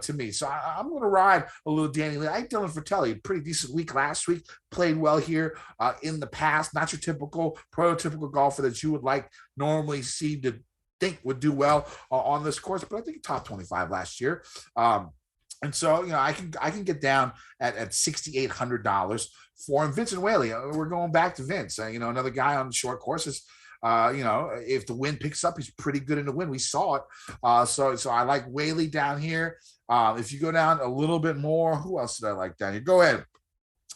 [SPEAKER 1] to me. So I'm going to ride a little Danny Lee. I think Dylan Fratelli, pretty decent week last week, played well here in the past. Not your typical prototypical golfer that you would like normally see to think would do well on this course, but I think top 25 last year. And so, I can get down at $6,800 for him. Vincent Whaley, we're going back to Vince, another guy on short courses. If the wind picks up, he's pretty good in the wind. We saw it. So I like Whaley down here. If you go down a little bit more, who else did I like down here? Go ahead,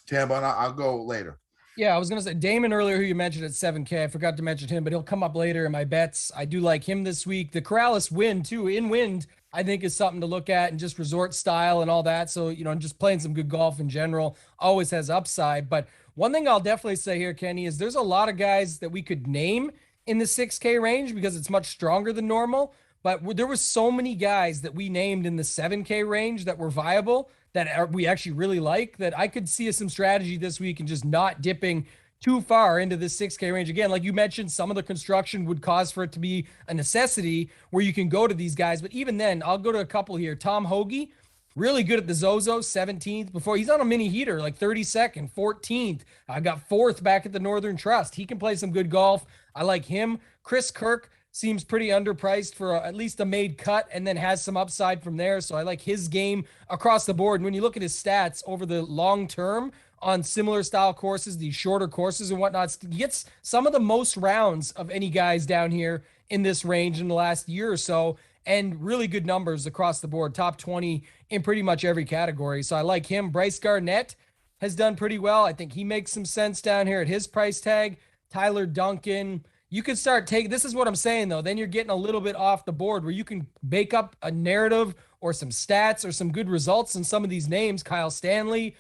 [SPEAKER 1] Tambo, and I'll go later.
[SPEAKER 2] Yeah, I was going to say Damon earlier, who you mentioned at 7K. I forgot to mention him, but he'll come up later in my bets. I do like him this week. The Corrales win, too, in wind, I think is something to look at, and just resort style and all that. So, just playing some good golf in general always has upside. But one thing I'll definitely say here, Kenny, is there's a lot of guys that we could name in the 6K range because it's much stronger than normal. But there were so many guys that we named in the 7K range that were viable that we actually really like, that I could see some strategy this week and just not dipping too far into the 6K range. Again, like you mentioned, some of the construction would cause for it to be a necessity where you can go to these guys. But even then, I'll go to a couple here. Tom Hoagie, really good at the Zozo, 17th. Before he's on a mini heater, like 32nd, 14th. I got 4th back at the Northern Trust. He can play some good golf. I like him. Chris Kirk seems pretty underpriced for at least a made cut, and then has some upside from there. So I like his game across the board. And when you look at his stats over the long term on similar style courses, these shorter courses and whatnot, he gets some of the most rounds of any guys down here in this range in the last year or so, and really good numbers across the board, top 20 in pretty much every category. So I like him. Bryce Garnett has done pretty well. I think he makes some sense down here at his price tag. Tyler Duncan, you could start taking, this is what I'm saying though, then you're getting a little bit off the board where you can make up a narrative or some stats or some good results in some of these names. Kyle Stanley,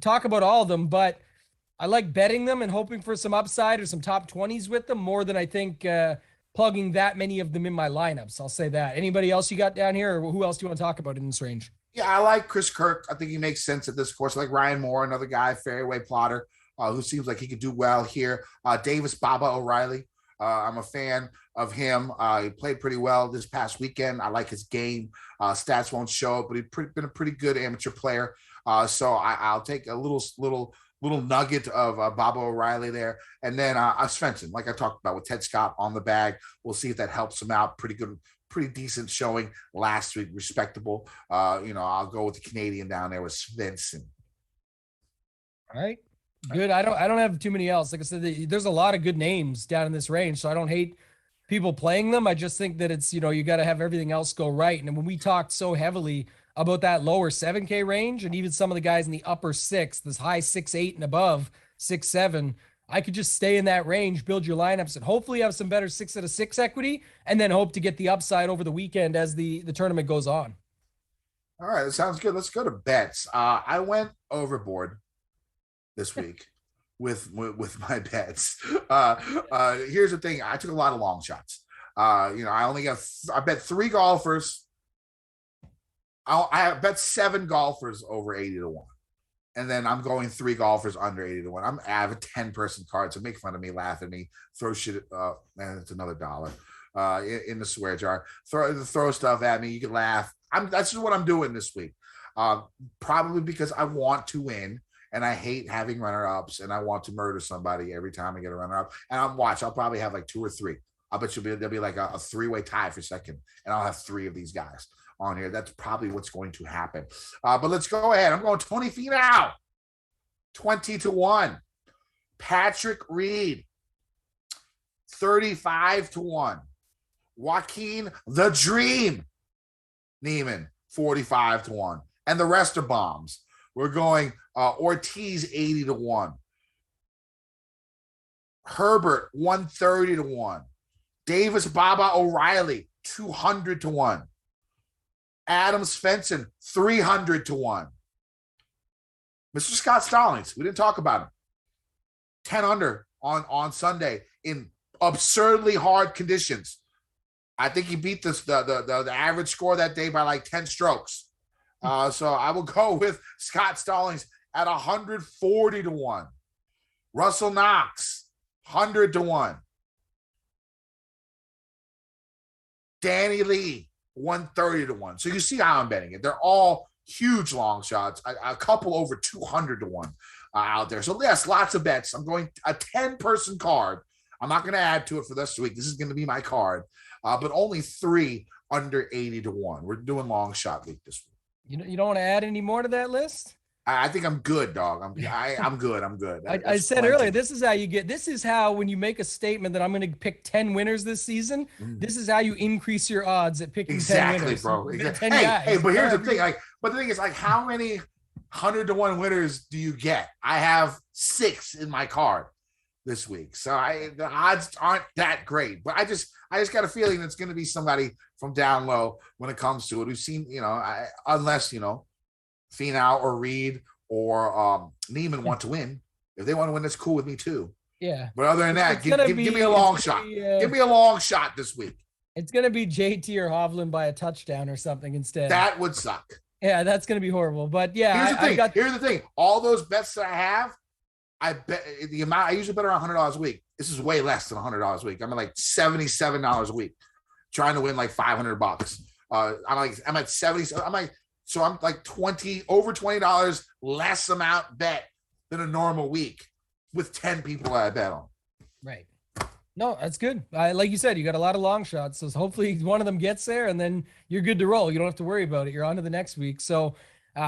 [SPEAKER 2] talk about all of them, but I like betting them and hoping for some upside or some top 20s with them more than I think plugging that many of them in my lineups. I'll say that. Anybody else you got down here, or who else do you want to talk about in this range?
[SPEAKER 1] Yeah, I like Chris Kirk. I think he makes sense at this course. I like Ryan Moore, another guy, fairway plotter, who seems like he could do well here. Davis Baba O'Reilly. I'm a fan of him. He played pretty well this past weekend. I like his game. Stats won't show it, but he's been a pretty good amateur player. So I'll take a little nugget of Baba O'Reilly there. And then Svensson, like I talked about with Ted Scott on the bag. We'll see if that helps him out. Pretty good, pretty decent showing last week. Respectable. I'll go with the Canadian down there with Svensson.
[SPEAKER 2] All right. Good. I don't have too many else. Like I said, there's a lot of good names down in this range, so I don't hate people playing them. I just think that it's, you got to have everything else go right. And when we talked so heavily about that lower 7K range, and even some of the guys in the upper 6, this high 6-8 and above 6-7, I could just stay in that range, build your lineups, and hopefully have some better 6 out of 6 equity, and then hope to get the upside over the weekend as the tournament goes on.
[SPEAKER 1] All right, that sounds good. Let's go to bets. I went overboard this week with my bets. Here's the thing. I took a lot of long shots. I bet 3 golfers. I bet 7 golfers over 80 to 1. And then I'm going 3 golfers under 80 to 1. I have a 10-person card, so make fun of me, laugh at me, throw shit. Man, it's another $1 in the swear jar. Throw stuff at me. You can laugh. That's just what I'm doing this week. Probably because I want to win. And I hate having runner-ups, and I want to murder somebody every time I get a runner-up. And I'll probably have like 2 or 3. I bet there'll be like a 3-way tie for second, and I'll have 3 of these guys on here. That's probably what's going to happen. But let's go ahead. I'm going 20 feet out. 20 to 1. Patrick Reed, 35 to 1. Joaquin the Dream Neiman, 45 to 1. And the rest are bombs. We're going Ortiz 80-1. Herbert 130-1. Davis Baba O'Reilly 200-1. Adam Svensson 300-1. Mr. Scott Stallings, we didn't talk about him. 10 under on Sunday in absurdly hard conditions. I think he beat the average score that day by like 10 strokes. So I will go with Scott Stallings at 140-1. Russell Knox 100-1. Danny Lee 130-1. So you see how I'm betting it. They're all huge long shots. A couple over 200-1 out there. So yes, lots of bets. I'm going a 10-person card. I'm not going to add to it for this week. This is going to be my card. But only 3 under 80-1. We're doing long shot week this week.
[SPEAKER 2] You don't want to add any more to that list?
[SPEAKER 1] I think I'm good, dog. I'm good. I'm good.
[SPEAKER 2] I said earlier, this is how when you make a statement that I'm going to pick 10 winners this season, this is how you increase your odds at picking 10 winners.
[SPEAKER 1] Bro. Exactly, bro. Hey, but here's the thing. But the thing is, how many 100-1 winners do you get? I have 6 in my card this week, so the odds aren't that great. But I just got a feeling it's going to be somebody from down low when it comes to it. We've seen, unless Finau or Reed or Neiman want to win. If they want to win, that's cool with me too.
[SPEAKER 2] Yeah.
[SPEAKER 1] But other than that, give me a long shot. Give me a long shot this week.
[SPEAKER 2] It's going to be JT or Hovland by a touchdown or something instead.
[SPEAKER 1] That would suck.
[SPEAKER 2] Yeah, that's going to be horrible. But yeah,
[SPEAKER 1] here's the thing. All those bets that I have, I bet the amount. I usually bet around $100 a week. This is way less than $100 a week. I'm at like $77 a week, trying to win like $500. I'm at 70. So I'm like over $20 less amount bet than a normal week with 10 people I bet on.
[SPEAKER 2] Right. No, that's good. Like you said, you got a lot of long shots. So hopefully one of them gets there and then you're good to roll. You don't have to worry about it. You're on to the next week. So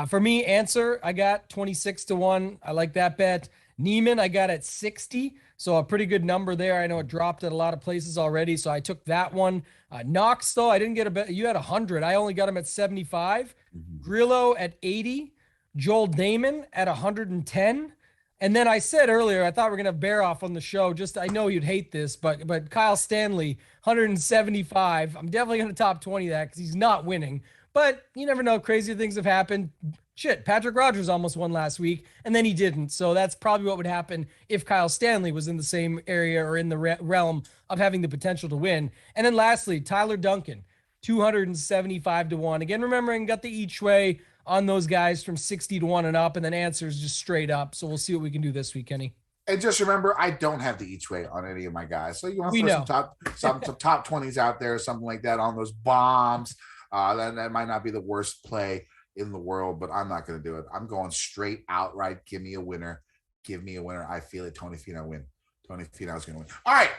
[SPEAKER 2] for me, Answer, I got 26-1. I like that bet. Neiman, I got at 60. So a pretty good number there. I know it dropped at a lot of places already. So I took that one. Knox, though, I didn't get a bet. You had 100. I only got him at 75. Grillo at 80. Joel Damon at 110. And then I said earlier, I thought we were going to bear off on the show. I know you'd hate this, but Kyle Stanley, 175. I'm definitely going to top 20 that because he's not winning. But you never know. Crazy things have happened. Shit, Patrick Rogers almost won last week, and then he didn't. So that's probably what would happen if Kyle Stanley was in the same area or in the realm of having the potential to win. And then lastly, Tyler Duncan, 275-1. Again, remembering got the each way on those guys from 60-1 and up, and then Answers just straight up. So we'll see what we can do this week, Kenny.
[SPEAKER 1] And just remember, I don't have the each way on any of my guys. So you want to throw some top 20s out there, something like that on those bombs. That might not be the worst play in the world, but I'm not going to do it. I'm going straight outright. Give me a winner. I feel it. Tony Finau win. Tony Finau is going to win. All right.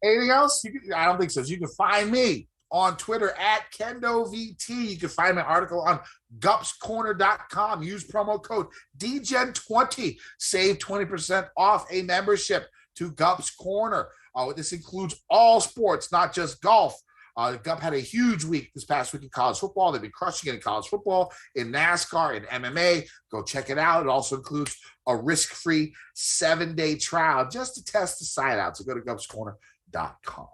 [SPEAKER 1] Anything else? I don't think so. You can find me on Twitter at KendoVT. You can find my article on gupscorner.com. Use promo code DGen20. Save 20% off a membership to Gups Corner. This includes all sports, not just golf. Gup had a huge week this past week in college football. They've been crushing it in college football, in NASCAR, in MMA. Go check it out. It also includes a risk-free 7-day trial just to test the site out. So go to gupscorner.com.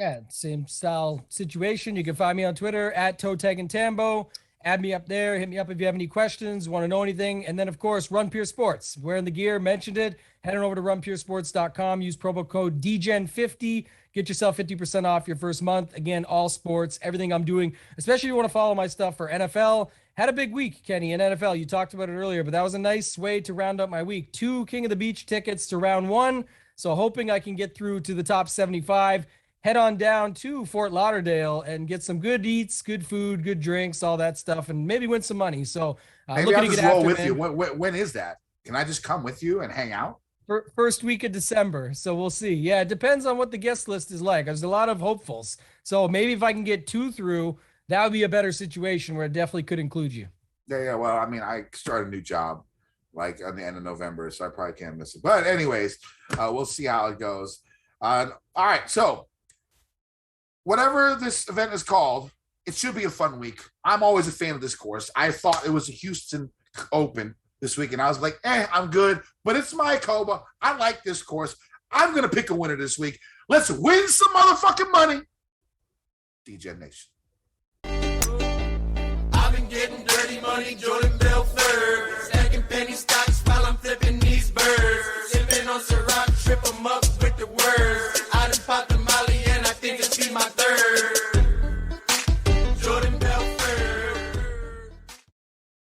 [SPEAKER 2] Yeah, same style situation. You can find me on Twitter at ToeTagAndTambo. Add me up there. Hit me up if you have any questions, want to know anything. And then, of course, Run Pure Sports. Wearing the gear, mentioned it. Head on over to runpuresports.com. Use promo code DGen50. Get yourself 50% off your first month. Again, all sports, everything I'm doing, especially if you want to follow my stuff for NFL. Had a big week, Kenny, in NFL. You talked about it earlier, but that was a nice way to round up my week. 2 King of the Beach tickets to round 1. So hoping I can get through to the top 75. Head on down to Fort Lauderdale and get some good eats, good food, good drinks, all that stuff, and maybe win some money. So
[SPEAKER 1] maybe I'll just roll with you. When is that? Can I just come with you and hang out?
[SPEAKER 2] First week of December. So we'll see. Yeah, it depends on what the guest list is like. There's a lot of hopefuls. So maybe if I can get 2 through, that would be a better situation where it definitely could include you.
[SPEAKER 1] Yeah. Well, I mean, I start a new job like on the end of November, so I probably can't miss it. But anyways, we'll see how it goes. All right. So whatever this event is called, it should be a fun week. I'm always a fan of this course. I thought it was a Houston Open this week, and I was like, I'm good, but it's Mayakoba. I like this course. I'm going to pick a winner this week. Let's win some motherfucking money. Degeneration. I've been getting dirty money, Jordan.